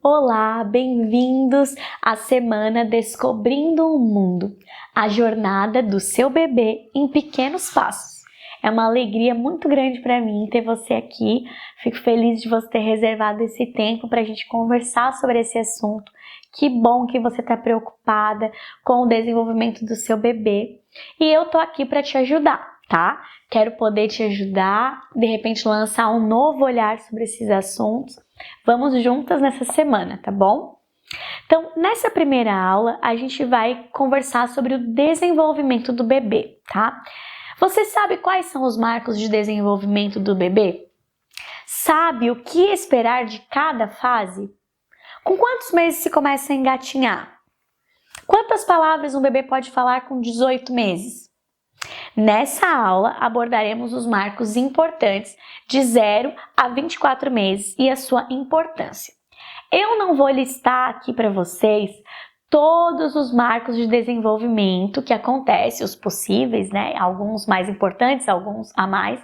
Olá, bem-vindos à semana Descobrindo o Mundo, a jornada do seu bebê em pequenos passos. É uma alegria muito grande para mim ter você aqui. Fico feliz de você ter reservado esse tempo para a gente conversar sobre esse assunto. Que bom que você está preocupada com o desenvolvimento do seu bebê. E eu tô aqui para te ajudar, tá? Quero poder te ajudar, de repente lançar um novo olhar sobre esses assuntos. Vamos juntas nessa semana, tá bom? Então, nessa primeira aula, a gente vai conversar sobre o desenvolvimento do bebê, tá? Você sabe quais são os marcos de desenvolvimento do bebê? Sabe o que esperar de cada fase? Com quantos meses se começa a engatinhar? Quantas palavras um bebê pode falar com 18 meses? Nessa aula, abordaremos os marcos importantes de 0 a 24 meses e a sua importância. Eu não vou listar aqui para vocês todos os marcos de desenvolvimento que acontecem, os possíveis, né? Alguns mais importantes, alguns a mais.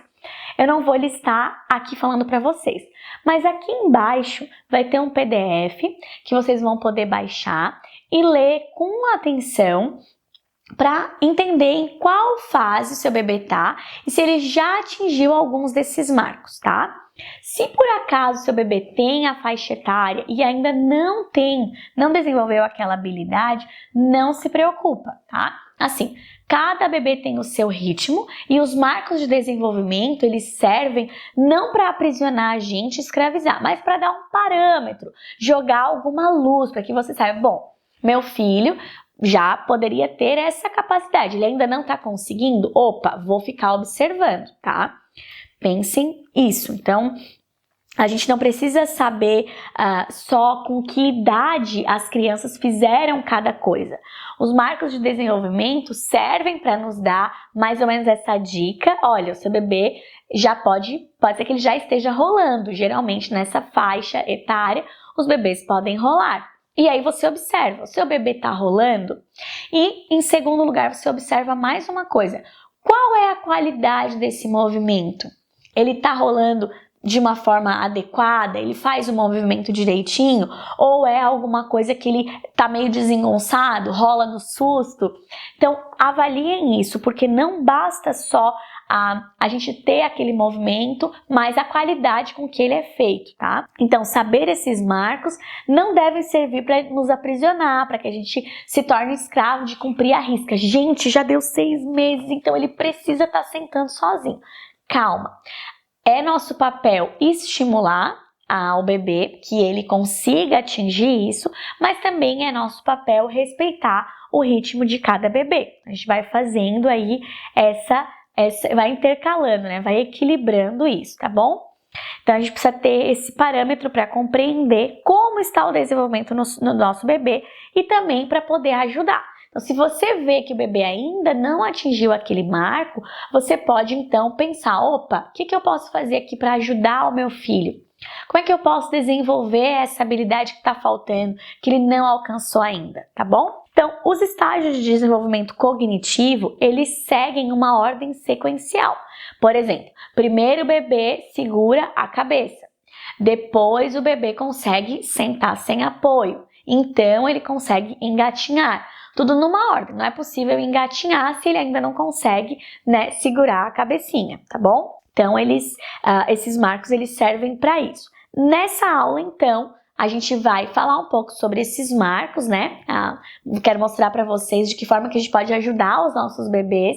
Eu não vou listar aqui falando para vocês, mas aqui embaixo vai ter um PDF que vocês vão poder baixar e ler com atenção para entender em qual fase o seu bebê tá e se ele já atingiu alguns desses marcos, tá? Se por acaso seu bebê tem a faixa etária e ainda não desenvolveu aquela habilidade, não se preocupa, tá? Assim, cada bebê tem o seu ritmo e os marcos de desenvolvimento, eles servem não para aprisionar a gente e escravizar, mas para dar um parâmetro, jogar alguma luz para que você saiba, bom, meu filho já poderia ter essa capacidade, ele ainda não está conseguindo? Opa, vou ficar observando, tá? Pensem isso. Então, a gente não precisa saber só com que idade as crianças fizeram cada coisa. Os marcos de desenvolvimento servem para nos dar mais ou menos essa dica. Olha, o seu bebê já pode ser que ele já esteja rolando. Geralmente, nessa faixa etária, os bebês podem rolar. E aí você observa, o seu bebê está rolando? E, em segundo lugar, você observa mais uma coisa. Qual é a qualidade desse movimento? Ele está rolando de uma forma adequada? Ele faz o movimento direitinho? Ou é alguma coisa que ele está meio desengonçado, rola no susto? Então, avaliem isso, porque não basta só a gente ter aquele movimento, mas a qualidade com que ele é feito, tá? Então, saber esses marcos não devem servir para nos aprisionar, para que a gente se torne escravo de cumprir a risca. Gente, já deu 6 meses, então ele precisa estar sentando sozinho. Calma. É nosso papel estimular ao bebê que ele consiga atingir isso, mas também é nosso papel respeitar o ritmo de cada bebê. A gente vai fazendo aí vai intercalando, né? Vai equilibrando isso, tá bom? Então a gente precisa ter esse parâmetro para compreender como está o desenvolvimento no nosso bebê e também para poder ajudar. Então, se você vê que o bebê ainda não atingiu aquele marco, você pode então pensar, opa, o que eu posso fazer aqui para ajudar o meu filho? Como é que eu posso desenvolver essa habilidade que está faltando, que ele não alcançou ainda, tá bom? Então, os estágios de desenvolvimento cognitivo, eles seguem uma ordem sequencial. Por exemplo, primeiro o bebê segura a cabeça, depois o bebê consegue sentar sem apoio, então ele consegue engatinhar. Tudo numa ordem, não é possível engatinhar se ele ainda não consegue, né, segurar a cabecinha, tá bom? Então, esses marcos, eles servem para isso. Nessa aula, então, a gente vai falar um pouco sobre esses marcos, né? Quero mostrar para vocês de que forma que a gente pode ajudar os nossos bebês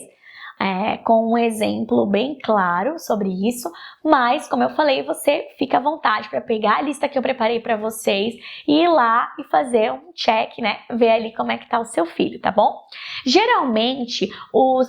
com um exemplo bem claro sobre isso, mas, como eu falei, você fica à vontade para pegar a lista que eu preparei para vocês e ir lá e fazer um check, né? Ver ali como é que tá o seu filho, tá bom? Geralmente,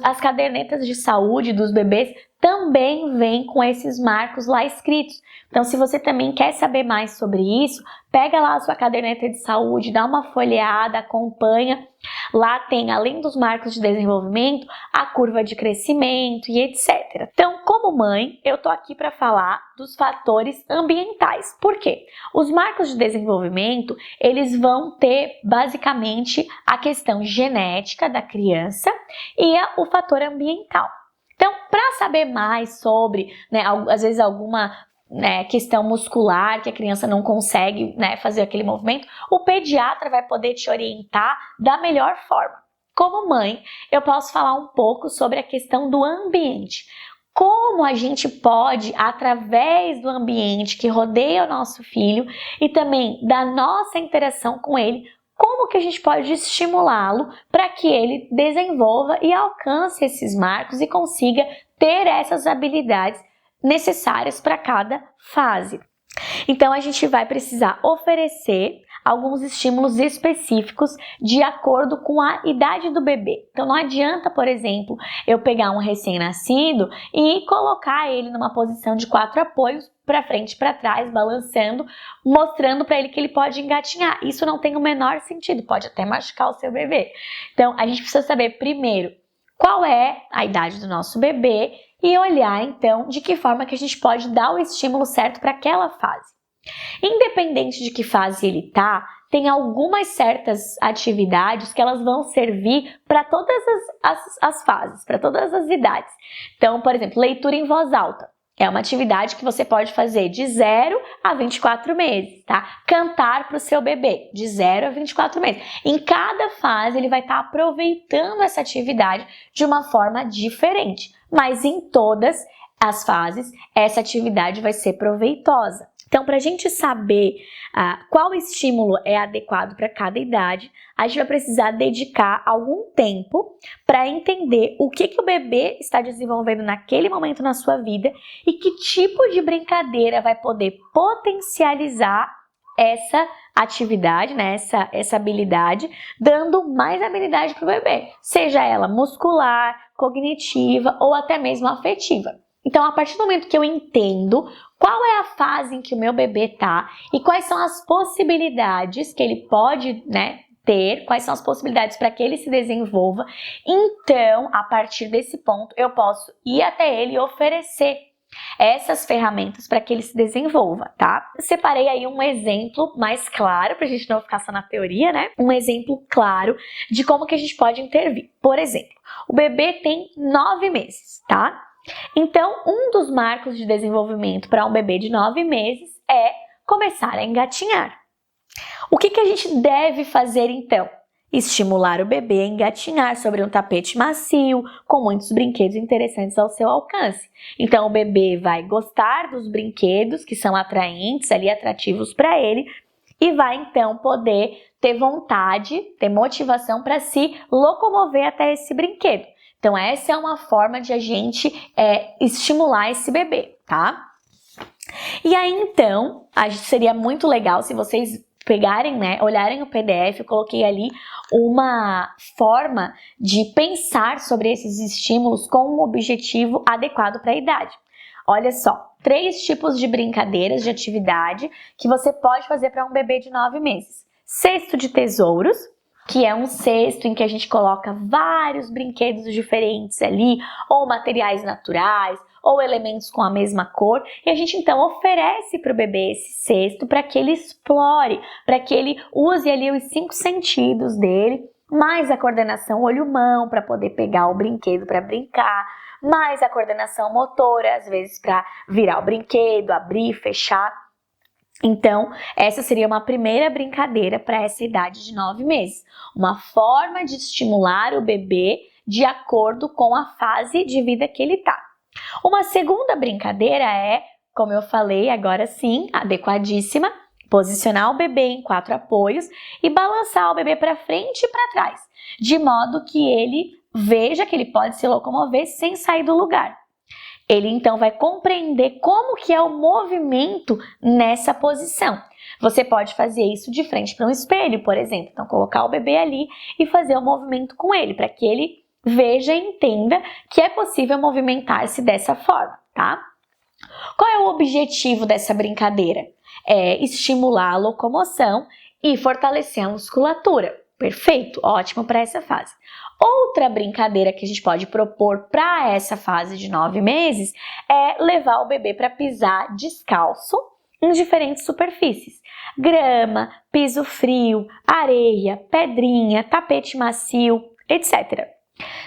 as cadernetas de saúde dos bebês também vêm com esses marcos lá escritos. Então, se você também quer saber mais sobre isso, pega lá a sua caderneta de saúde, dá uma folheada, acompanha. Lá tem, além dos marcos de desenvolvimento, a curva de crescimento e etc. Então, como mãe, eu tô aqui para falar dos fatores ambientais. Por quê? Os marcos de desenvolvimento, eles vão ter basicamente a questão genética da criança e o fator ambiental. Então, para saber mais sobre, né, às vezes alguma né, questão muscular, que a criança não consegue, né, fazer aquele movimento, o pediatra vai poder te orientar da melhor forma. Como mãe, eu posso falar um pouco sobre a questão do ambiente. Como a gente pode, através do ambiente que rodeia o nosso filho e também da nossa interação com ele, como que a gente pode estimulá-lo para que ele desenvolva e alcance esses marcos e consiga ter essas habilidades necessárias para cada fase. Então a gente vai precisar oferecer alguns estímulos específicos de acordo com a idade do bebê. Então não adianta, por exemplo, eu pegar um recém-nascido e colocar ele numa posição de 4 apoios para frente e para trás, balançando, mostrando para ele que ele pode engatinhar. Isso não tem o menor sentido, pode até machucar o seu bebê. Então a gente precisa saber primeiro qual é a idade do nosso bebê e olhar então de que forma que a gente pode dar o estímulo certo para aquela fase. Independente de que fase ele tá, tem algumas certas atividades que elas vão servir para todas as fases, para todas as idades. Então, por exemplo, leitura em voz alta. É uma atividade que você pode fazer de 0 a 24 meses, tá? Cantar para o seu bebê, de 0 a 24 meses. Em cada fase, ele vai estar aproveitando essa atividade de uma forma diferente. Mas em todas as fases, essa atividade vai ser proveitosa. Então, para a gente saber qual estímulo é adequado para cada idade, a gente vai precisar dedicar algum tempo para entender o que o bebê está desenvolvendo naquele momento na sua vida e que tipo de brincadeira vai poder potencializar essa atividade, né, essa habilidade, dando mais habilidade para o bebê, seja ela muscular, cognitiva ou até mesmo afetiva. Então, a partir do momento que eu entendo qual é a fase em que o meu bebê está e quais são as possibilidades que ele pode, né, ter, quais são as possibilidades para que ele se desenvolva, então, a partir desse ponto, eu posso ir até ele e oferecer essas ferramentas para que ele se desenvolva, tá? Eu separei aí um exemplo mais claro, para a gente não ficar só na teoria, né? Um exemplo claro de como que a gente pode intervir. Por exemplo, o bebê tem 9 meses, tá? Então, um dos marcos de desenvolvimento para um bebê de 9 meses é começar a engatinhar. O que a gente deve fazer então? Estimular o bebê a engatinhar sobre um tapete macio, com muitos brinquedos interessantes ao seu alcance. Então, o bebê vai gostar dos brinquedos que são atraentes, ali atrativos para ele, e vai então poder ter vontade, ter motivação para se locomover até esse brinquedo. Então, essa é uma forma de a gente estimular esse bebê, tá? E aí, então, seria muito legal se vocês pegarem, né, olharem o PDF, eu coloquei ali uma forma de pensar sobre esses estímulos com um objetivo adequado para a idade. Olha só, 3 tipos de brincadeiras, de atividade que você pode fazer para um bebê de 9 meses. Cesto de tesouros, que é um cesto em que a gente coloca vários brinquedos diferentes ali, ou materiais naturais, ou elementos com a mesma cor, e a gente então oferece para o bebê esse cesto para que ele explore, para que ele use ali os 5 sentidos dele, mais a coordenação olho-mão para poder pegar o brinquedo para brincar, mais a coordenação motora, às vezes para virar o brinquedo, abrir, fechar. Então, essa seria uma primeira brincadeira para essa idade de 9 meses. Uma forma de estimular o bebê de acordo com a fase de vida que ele está. Uma segunda brincadeira é, como eu falei, agora sim, adequadíssima, posicionar o bebê em 4 apoios e balançar o bebê para frente e para trás, de modo que ele veja que ele pode se locomover sem sair do lugar. Ele então vai compreender como que é o movimento nessa posição. Você pode fazer isso de frente para um espelho, por exemplo. Então, colocar o bebê ali e fazer o movimento com ele, para que ele veja e entenda que é possível movimentar-se dessa forma, tá? Qual é o objetivo dessa brincadeira? É estimular a locomoção e fortalecer a musculatura. Perfeito, ótimo para essa fase. Outra brincadeira que a gente pode propor para essa fase de 9 meses é levar o bebê para pisar descalço em diferentes superfícies. Grama, piso frio, areia, pedrinha, tapete macio, etc.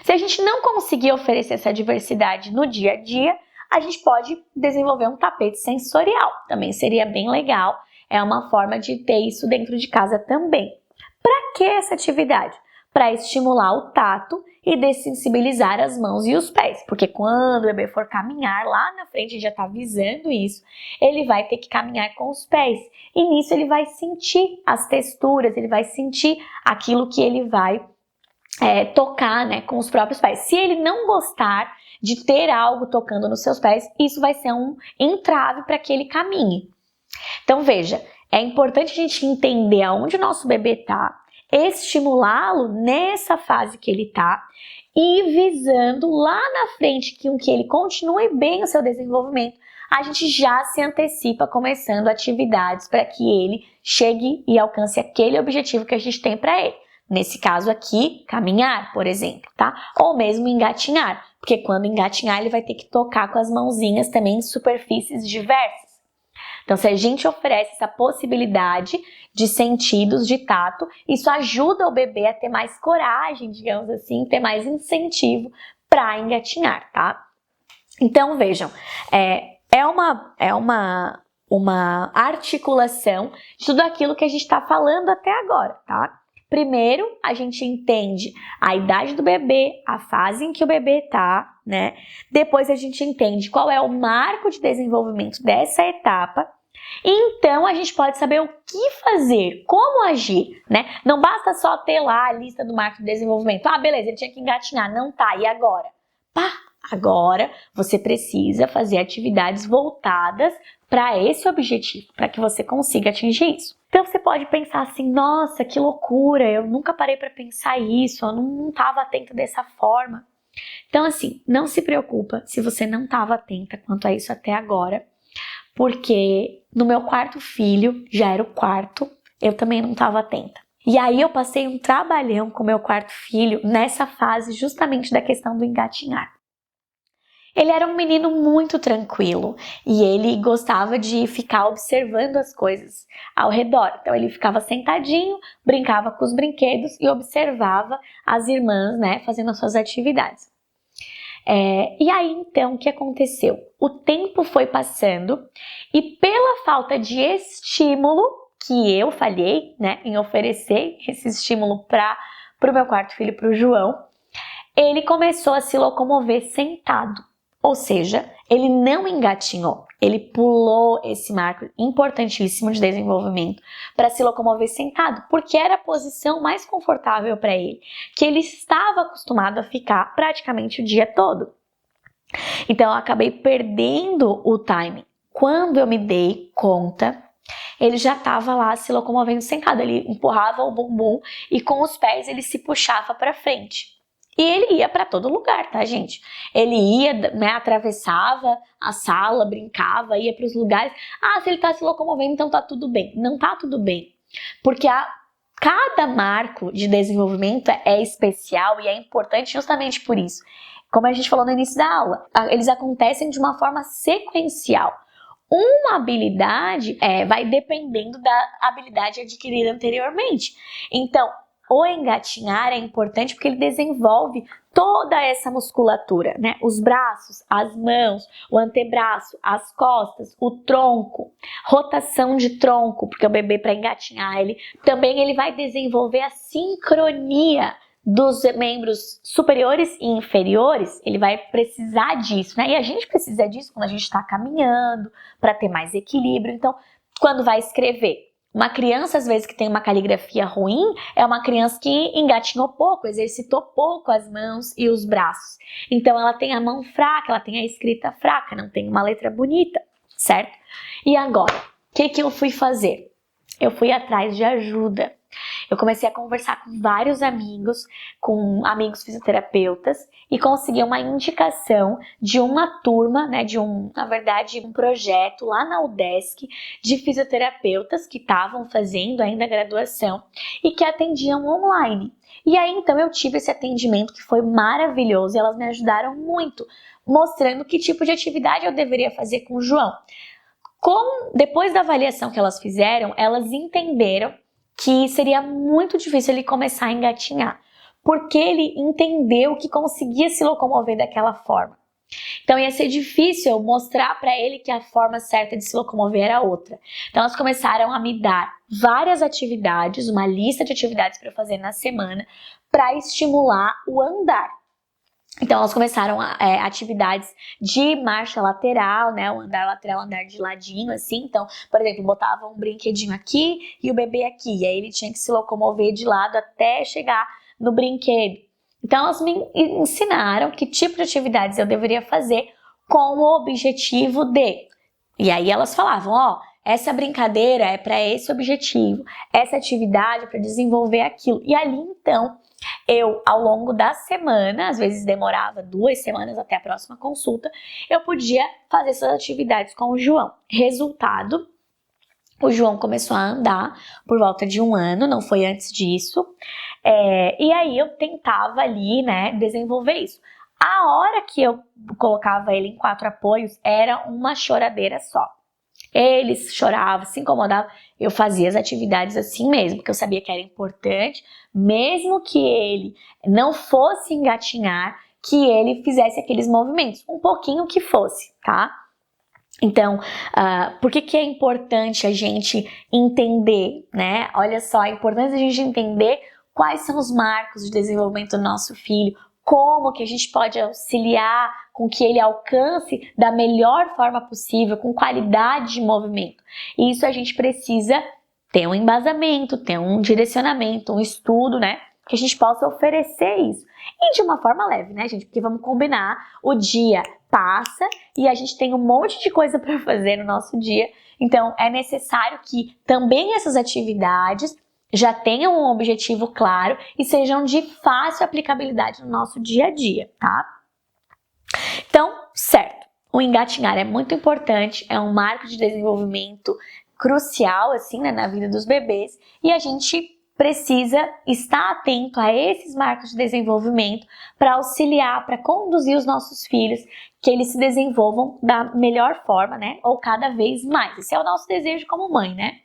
Se a gente não conseguir oferecer essa diversidade no dia a dia, a gente pode desenvolver um tapete sensorial. Também seria bem legal. É uma forma de ter isso dentro de casa também. Para que essa atividade? Para estimular o tato e dessensibilizar as mãos e os pés. Porque quando o bebê for caminhar, lá na frente, a gente já está avisando isso, ele vai ter que caminhar com os pés. E nisso ele vai sentir as texturas, ele vai sentir aquilo que ele vai tocar, né, com os próprios pés. Se ele não gostar de ter algo tocando nos seus pés, isso vai ser um entrave para que ele caminhe. Então veja, é importante a gente entender aonde o nosso bebê está, estimulá-lo nessa fase que ele está e visando lá na frente que ele continue bem o seu desenvolvimento, a gente já se antecipa começando atividades para que ele chegue e alcance aquele objetivo que a gente tem para ele. Nesse caso aqui, caminhar, por exemplo, tá? Ou mesmo engatinhar, porque quando engatinhar ele vai ter que tocar com as mãozinhas também em superfícies diversas. Então, se a gente oferece essa possibilidade de sentidos, de tato, isso ajuda o bebê a ter mais coragem, digamos assim, ter mais incentivo para engatinhar, tá? Então, vejam, é uma articulação de tudo aquilo que a gente está falando até agora, tá? Primeiro, a gente entende a idade do bebê, a fase em que o bebê tá, né? Depois a gente entende qual é o marco de desenvolvimento dessa etapa. E então a gente pode saber o que fazer, como agir, né? Não basta só ter lá a lista do marco de desenvolvimento. Ah, beleza, ele tinha que engatinhar, não tá, e agora? Pá, agora você precisa fazer atividades voltadas para esse objetivo, para que você consiga atingir isso. Então você pode pensar assim, nossa, que loucura, eu nunca parei para pensar isso, eu não estava atenta dessa forma. Então assim, não se preocupa se você não estava atenta quanto a isso até agora, porque no meu quarto filho, já era o quarto, eu também não estava atenta. E aí eu passei um trabalhão com o meu quarto filho nessa fase justamente da questão do engatinhar. Ele era um menino muito tranquilo e ele gostava de ficar observando as coisas ao redor. Então ele ficava sentadinho, brincava com os brinquedos e observava as irmãs, né, fazendo as suas atividades. E aí então o que aconteceu? O tempo foi passando e pela falta de estímulo que eu falhei, né, em oferecer esse estímulo para o meu quarto filho, para o João, ele começou a se locomover sentado. Ou seja, ele não engatinhou, ele pulou esse marco importantíssimo de desenvolvimento para se locomover sentado, porque era a posição mais confortável para ele, que ele estava acostumado a ficar praticamente o dia todo. Então eu acabei perdendo o timing. Quando eu me dei conta, ele já estava lá se locomovendo sentado, ele empurrava o bumbum e com os pés ele se puxava para frente. E ele ia para todo lugar, tá, gente? Ele ia, né, atravessava a sala, brincava, ia para os lugares. Ah, se ele tá se locomovendo, então tá tudo bem. Não tá tudo bem. Porque cada marco de desenvolvimento é especial e é importante justamente por isso. Como a gente falou no início da aula, eles acontecem de uma forma sequencial. Uma habilidade vai dependendo da habilidade adquirida anteriormente. Então, o engatinhar é importante porque ele desenvolve toda essa musculatura, né? Os braços, as mãos, o antebraço, as costas, o tronco, rotação de tronco, porque o bebê para engatinhar ele vai desenvolver a sincronia dos membros superiores e inferiores, ele vai precisar disso, né? E a gente precisa disso quando a gente está caminhando, para ter mais equilíbrio. Então, quando vai escrever, uma criança, às vezes, que tem uma caligrafia ruim, é uma criança que engatinhou pouco, exercitou pouco as mãos e os braços. Então, ela tem a mão fraca, ela tem a escrita fraca, não tem uma letra bonita, certo? E agora, o que eu fui fazer? Eu fui atrás de ajuda. Eu comecei a conversar com vários amigos, com amigos fisioterapeutas e consegui uma indicação de uma turma, né, na verdade, um projeto lá na UDESC de fisioterapeutas que estavam fazendo ainda a graduação e que atendiam online. E aí, então, eu tive esse atendimento que foi maravilhoso e elas me ajudaram muito, mostrando que tipo de atividade eu deveria fazer com o João. Depois da avaliação que elas fizeram, elas entenderam que seria muito difícil ele começar a engatinhar, porque ele entendeu que conseguia se locomover daquela forma. Então ia ser difícil eu mostrar para ele que a forma certa de se locomover era outra. Então elas começaram a me dar várias atividades, uma lista de atividades para fazer na semana, para estimular o andar. Então elas começaram atividades de marcha lateral, né? O andar lateral, andar de ladinho, assim. Então, por exemplo, botava um brinquedinho aqui e o bebê aqui. E aí ele tinha que se locomover de lado até chegar no brinquedo. Então elas me ensinaram que tipo de atividades eu deveria fazer com o objetivo de. E aí elas falavam, ó, essa brincadeira é para esse objetivo, essa atividade é para desenvolver aquilo. E ali então eu, ao longo da semana, às vezes demorava 2 semanas até a próxima consulta, eu podia fazer essas atividades com o João. Resultado, o João começou a andar por volta de 1 ano, não foi antes disso. E aí eu tentava ali, né, desenvolver isso. A hora que eu colocava ele em 4 apoios, era uma choradeira só. Eles choravam, se incomodavam, eu fazia as atividades assim mesmo, porque eu sabia que era importante, mesmo que ele não fosse engatinhar, que ele fizesse aqueles movimentos, um pouquinho que fosse, tá? Então, por que é importante a gente entender, né? Olha só, é importante a gente entender quais são os marcos de desenvolvimento do nosso filho, como que a gente pode auxiliar com que ele alcance da melhor forma possível, com qualidade de movimento. E isso a gente precisa ter um embasamento, ter um direcionamento, um estudo, né? Que a gente possa oferecer isso. E de uma forma leve, né, gente? Porque vamos combinar, o dia passa e a gente tem um monte de coisa para fazer no nosso dia. Então, é necessário que também essas atividades já tenham um objetivo claro e sejam de fácil aplicabilidade no nosso dia a dia, tá? Então, certo, o engatinhar é muito importante, é um marco de desenvolvimento crucial, assim, né, na vida dos bebês, e a gente precisa estar atento a esses marcos de desenvolvimento para auxiliar, para conduzir os nossos filhos, que eles se desenvolvam da melhor forma, né, ou cada vez mais. Esse é o nosso desejo como mãe, né?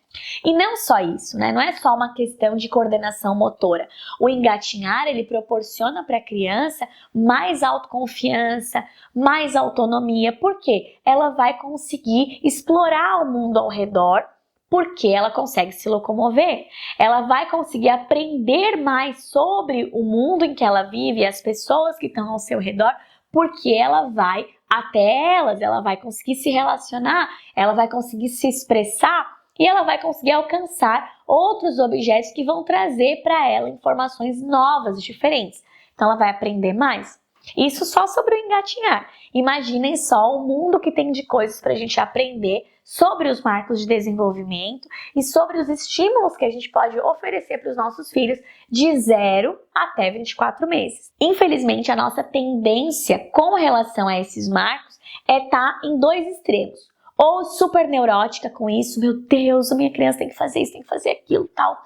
E não só isso, né? Não é só uma questão de coordenação motora. O engatinhar, ele proporciona para a criança mais autoconfiança, mais autonomia, porque ela vai conseguir explorar o mundo ao redor, porque ela consegue se locomover. Ela vai conseguir aprender mais sobre o mundo em que ela vive e as pessoas que estão ao seu redor, porque ela vai até elas, ela vai conseguir se relacionar, ela vai conseguir se expressar e ela vai conseguir alcançar outros objetos que vão trazer para ela informações novas, diferentes. Então ela vai aprender mais. Isso só sobre o engatinhar. Imaginem só o mundo que tem de coisas para a gente aprender sobre os marcos de desenvolvimento e sobre os estímulos que a gente pode oferecer para os nossos filhos de 0 até 24 meses. Infelizmente, a nossa tendência com relação a esses marcos é estar em 2 extremos. Ou super neurótica com isso, meu Deus, a minha criança tem que fazer isso, tem que fazer aquilo, tal,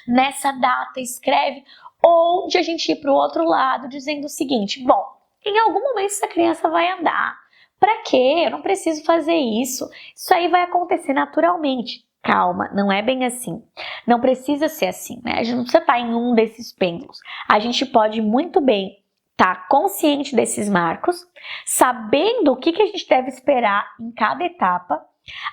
nessa data, escreve. Ou de a gente ir para o outro lado dizendo o seguinte, bom, em algum momento essa criança vai andar. Pra quê? Eu não preciso fazer isso. Isso aí vai acontecer naturalmente. Calma, não é bem assim. Não precisa ser assim, né? A gente não precisa estar em um desses pêndulos. A gente pode muito bem estar consciente desses marcos, sabendo o que a gente deve esperar em cada etapa,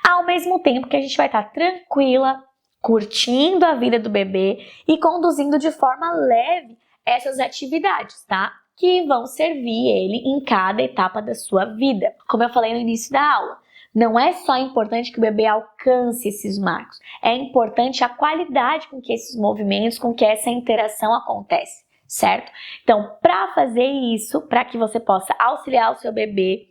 ao mesmo tempo que a gente vai estar tranquila, curtindo a vida do bebê e conduzindo de forma leve essas atividades, tá? Que vão servir ele em cada etapa da sua vida. Como eu falei no início da aula, não é só importante que o bebê alcance esses marcos, é importante a qualidade com que esses movimentos, com que essa interação acontece, certo? Então, para fazer isso, para que você possa auxiliar o seu bebê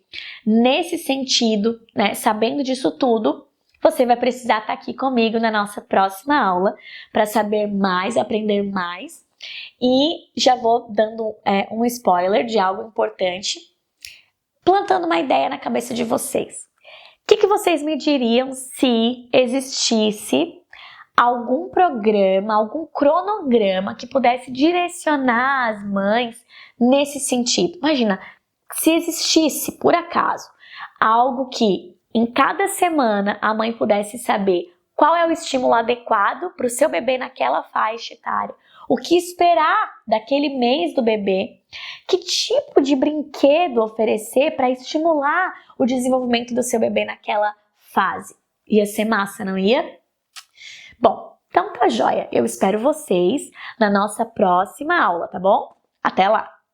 nesse sentido, né, sabendo disso tudo, você vai precisar estar aqui comigo na nossa próxima aula para saber mais, aprender mais. E já vou dando um spoiler de algo importante, plantando uma ideia na cabeça de vocês. O que vocês me diriam se existisse algum programa, algum cronograma que pudesse direcionar as mães nesse sentido? Imagina, se existisse, por acaso, algo que em cada semana a mãe pudesse saber qual é o estímulo adequado para o seu bebê naquela faixa etária, o que esperar daquele mês do bebê, que tipo de brinquedo oferecer para estimular o desenvolvimento do seu bebê naquela fase. Ia ser massa, não ia? Bom, então tá joia. Eu espero vocês na nossa próxima aula, tá bom? Até lá!